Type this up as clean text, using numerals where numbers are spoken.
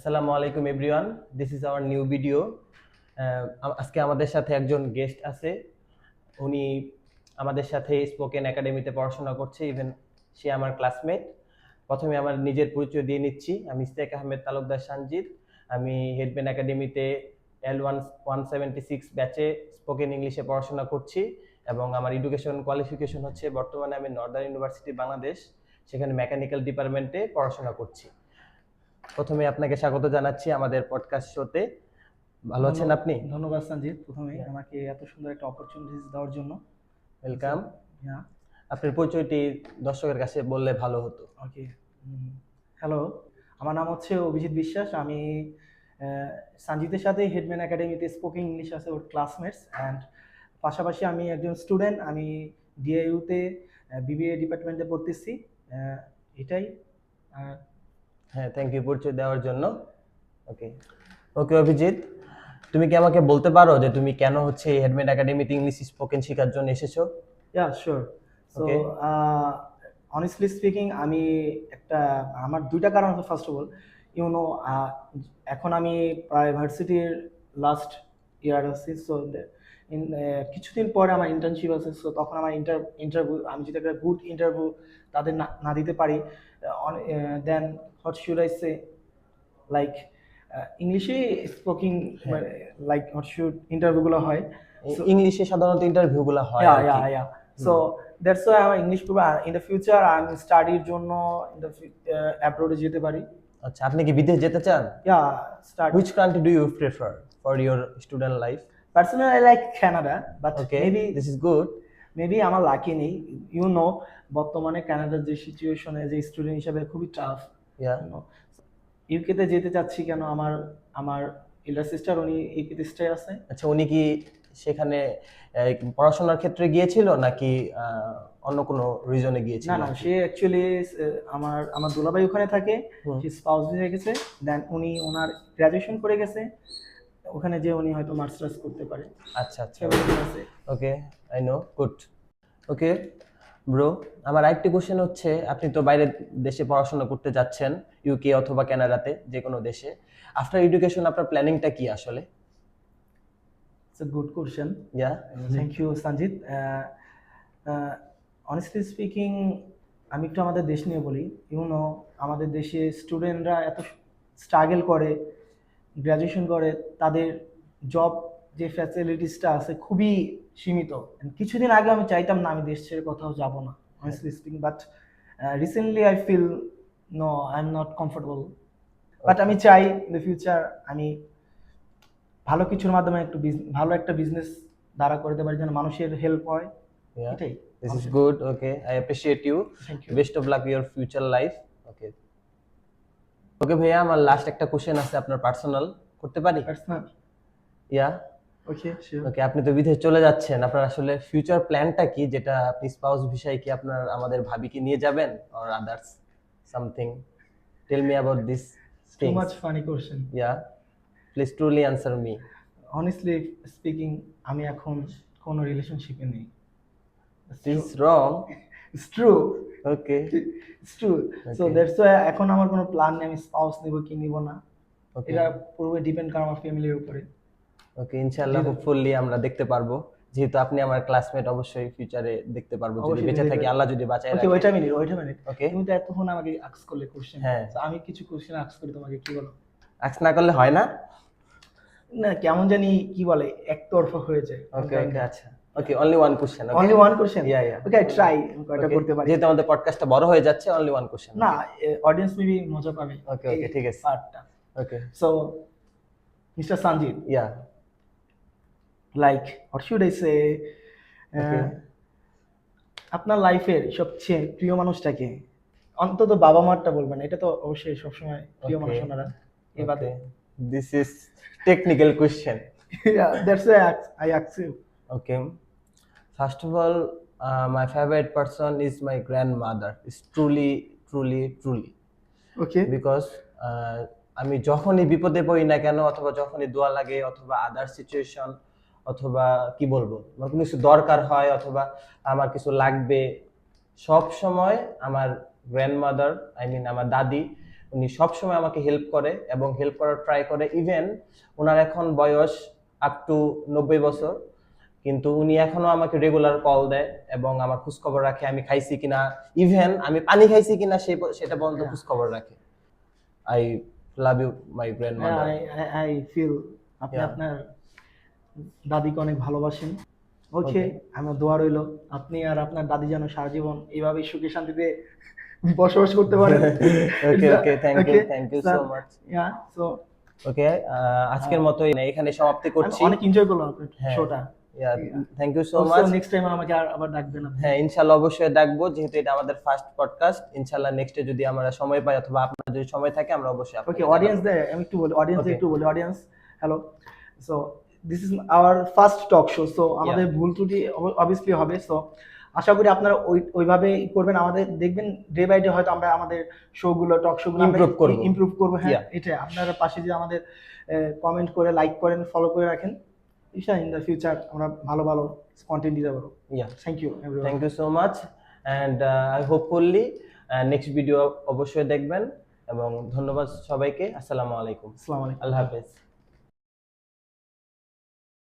আসসালামু আলাইকুম everyone, this is our new video. আজকে আমাদের সাথে একজন গেস্ট আছে। উনি আমাদের সাথে স্পোকেন একাডেমিতে পড়াশোনা করছে, ইভেন সে আমার ক্লাসমেট। প্রথমে আমার নিজের পরিচয় দিয়ে নিচ্ছি। আমি ইস্তেক আহমেদ তালুকদার সানজিদ। আমি হেডম্যান একাডেমিতে L176 ব্যাচে স্পোকেন ইংলিশে পড়াশোনা করছি এবং আমার এডুকেশন কোয়ালিফিকেশন হচ্ছে বর্তমানে আমি নর্দার্ন ইউনিভার্সিটি বাংলাদেশ, সেখানে মেকানিক্যাল ডিপার্টমেন্টে পড়াশোনা করছি। প্রথমে আপনাকে স্বাগত জানাচ্ছি আমাদের পডকাস্ট শোতে। ভালো আছেন আপনি? ধন্যবাদ সঞ্জিত, প্রথমে আমাকে এত সুন্দর একটা অপরচুনিটিস দেওয়ার জন্য। ওয়েলকাম। হ্যাঁ, আপনার পরিচয়টি দর্শকের কাছে বললে ভালো হতো। ওকে। হ্যালো, আমার নাম হচ্ছে অভিজিৎ বিশ্বাস। আমি সঞ্জিতের সাথে হেডম্যান একাডেমিতে স্পোকিং ইংলিশ আছে ওর ক্লাসমেটস, অ্যান্ড পাশাপাশি আমি একজন স্টুডেন্ট। আমি ডিআইইউতে বিবিএ ডিপার্টমেন্টে পড়তেছি। এটাই। হ্যাঁ, থ্যাংক ইউ পরিচয় দেওয়ার জন্য। ওকে ওকে অভিজিৎ, তুমি কি আমাকে বলতে পারো যে তুমি কেন হচ্ছে এই হেডম্যান একাডেমিতে ইংলিশ স্পোকেন শেখার জন্য এসেছো? Sure. So Okay. Honestly speaking, আমি আমার দুইটা কারণ আছে। ফার্স্ট অফ অল, ইউনো, এখন আমি প্রায় ভার্সিটির লাস্ট ইয়ার আছি। সো কিছুদিন পরে আমার ইন্টার্নশিপ আছে। সো তখন আমার ইন্টারভিউ, আমি যদি একটা গুড ইন্টারভিউ তাদের না দিতে পারি, then what should I say, like ইংলিশে স্পোকিং, লাইক হোয়াট শুড ইন্টারভিউগুলো হয়। ইংলিশে সাধারণত ইন্টারভিউগুলো হয়। Yeah. So that's why আমার ইংলিশ পড়বো। আর ইন দ্য ফিউচার আমি স্টাডির জন্য অ্যাব্রোডে যেতে পারি। আচ্ছা, আপনি কি বিদেশ যেতে চান? Study. Which country do you prefer for your student life? Personally, I like Canada, but Okay, maybe this is good. আমার লাকি নেই। বর্তমানে কানাডার যে সিচুয়েশনে, যে স্টুডেন্ট হিসেবে খুবই টাফ। Yeah. ইউকেতে যেতে চাচ্ছি কেন, আমার এল্ডার সিস্টার উনি ইউকেতে স্টে আছে। আচ্ছা, উনি কি সেখানে পড়াশোনার ক্ষেত্রে গিয়েছিল নাকি অন্য কোনো রিজনে গিয়েছিল? না, সে অ্যাকচুয়ালি আমার দুলাভাই ওখানে থাকে। সে স্পাউস হয়ে গেছে, দেন উনি ওনার গ্রাজুয়েশন করে গেছে ওখানে, যে উনি হয়তো মাস্টার্স করতে পারে। আচ্ছা। Okay, I know, good. Okay bro, আমার আরেকটি কোশ্চেন হচ্ছে, আপনি তো বাইরের দেশে পড়াশোনা করতে যাচ্ছেন, ইউকে অথবা কানাডাতে, যে কোনো দেশে। আফটার এডুকেশন আপনার প্ল্যানিংটা কি আসলে? It's a good question. Yeah, thank you Sanjit. Honestly speaking, আমি একটু আমাদের দেশ নিয়ে বলি। আমাদের দেশে স্টুডেন্টরা এত স্ট্রাগল করে, গ্র্যাজুয়েশন করে, তাদের জব যে ফ্যাসিলিটিসটা আছে খুবই সীমিত। কিছুদিন আগে আমি চাইতাম না আমি দেশ ছেড়ে কোথাও যাব না, honestly speaking, but recently I feel no, I am not comfortable. But আমি চাই ইন দ্য ফিউচার আমি ভালো কিছুর মাধ্যমে ভালো একটা বিজনেস দাঁড়া করে দিতে পারি, যেন মানুষের হেল্প হয়। এটাই। This is good. Okay, I appreciate you. Best of luck your future life. Okay okay ভাইয়া, আমার লাস্ট একটা কোশ্চেন আছে, আপনার পার্সোনাল করতে পারি? পার্সোনাল? ইয়া। ওকে, আপনি তো বিদেশ চলে যাচ্ছেন, আপনার আসলে ফিউচার প্ল্যানটা কি? যেটা আপনি স্পাউস ভিসায় কি আপনার আমাদের ভাবিকে নিয়ে যাবেন or others something? Tell me about this Too things. much funny question. Yeah, please truly answer me. Honestly speaking, আমি এখন কোনো রিলেশনশিপে নেই। This wrong. It's true. Okay, It's true. So that's why এখন আমার কোনো প্ল্যান নেই আমি স্পাউস নিব কি নিব না। এটা পুরো ডিপেন্ড করে আমার ফ্যামিলির উপরে। ওকে, ইনশাআল্লাহ হোপফুলি আমরা দেখতে পারবো, যেহেতু আপনি আমার ক্লাসমেট, অবশ্যই ফিউচারে দেখতে পারবো যদি বেঁচে থাকি, আল্লাহ যদি বাঁচায় রাখে। ওকে, ওয়েট আ মিনিট। ওকে, তুমি তো এতক্ষণ আমাকে আস্ক করলে কোশ্চেন। হ্যাঁ, আমি কিছু কোশ্চেন আস্ক করি তোমাকে, কি বলো? আস্ক না করলে হয় না? না, কেমন জানি কি বলে, একতরফা হয়ে যায়। ওকে, আচ্ছা। Okay, only one question. Only one question? Yeah. Okay, I try কয়টা করতে পারি। যেহেতু আমাদের পডকাস্টটা বড় হয়ে যাচ্ছে, অনলি ওয়ান কোশ্চেন। না, অডিয়েন্স মেবি মজা পাবে। ওকে, ঠিক আছে। পার্টটা। Okay, so mister Sanjit, yeah, like what should I say, আপনার লাইফের সবচেয়ে প্রিয় মানুষটাকে? অন্তত বাবা মারটা বলবেন, এটা তো অবশ্যই সবসময় প্রিয় মানুষ ওনারা। এই বাদে this is technical question. That's why I ask you. Okay, first of all, my favorite person is my grandmother. Is truly. Okay. Because আমি যখনই বিপদে পড়ি না কেন, অথবা যখনই দোয়া লাগে, অথবা আদার সিচুয়েশন, অথবা কি বলবো, আমার কোনো কিছু দরকার হয়, অথবা আমার কিছু লাগবে, সব সময় আমার গ্র্যান্ডমাদার, আই মিন আমার দাদি, উনি সবসময় আমাকে হেল্প করে এবং হেল্প করার ট্রাই করে। ইভেন ওনার এখন বয়স আপ টু 90 বছর, কিন্তু উনি এখনো আমাকে রেগুলার কল দেয় এবং আমার খোঁজ খবর রাখে, আমি খাইছি কিনা, ইভেন আমি পানি খাইছি কিনা সেটা পর্যন্ত খোঁজ খবর রাখে। I love you my grandmother. I feel আপনি Yeah. আপনার দাদিকে অনেক ভালোবাসেন। ওকে, Okay. আমার দোয়া রইলো আপনি আর আপনার দাদি যেন সারা জীবন এইভাবেই সুখে শান্তিতে বসবাস করতে পারেন। Okay, thank you so much. So okay, আজকের মতো এখানে সমাপ্তি আমি করছি। অনেক এনজয় করলাম আপনার হ্যাঁ। শোটা। Thank you so much. Next time আমাকে আবার ডাকবেন আপনি। হ্যাঁ, ইনশাআল্লাহ অবশ্যই ডাকবো, যেহেতু এটা আমাদের ফার্স্ট পডকাস্ট। ইনশাআল্লাহ নেক্সটে যদি আমরা সময় পাই অথবা আপনার যদি সময় থাকে আমরা অবশ্যই ওকে, আপনাকে অডিয়েন্স জানাবো। আমি একটু বলি, অডিয়েন্স Okay. একটু বলি, audience hello. So this is our first talk show, so আমাদের ভুল ত্রুটি অবভিয়াসলি হবে। সো আশা করি আপনারা ওইভাবে করবেন, আমাদের দেখবেন ডে বাই ডে হয়তো আমরা আমাদের শোগুলো, টক শোগুলো Improve করবো। ইমপ্রুভ করবো। হ্যাঁ, Yeah. এটা আপনারা পাশে যে আমাদের কমেন্ট করে, লাইক করেন, ফলো করে রাখেন, ইন দ্য ফিউচার আমরা ভালো ভালো কন্টেন্ট দিতে পারবো। Yeah. Thank you everyone. Thank you so much, and I hopefully next video অবশ্যই দেখবেন, এবং ধন্যবাদ সবাইকে। আসসালামু আলাইকুম, আসসালামু আলাইকুম। আল্লাহ হাফেজ।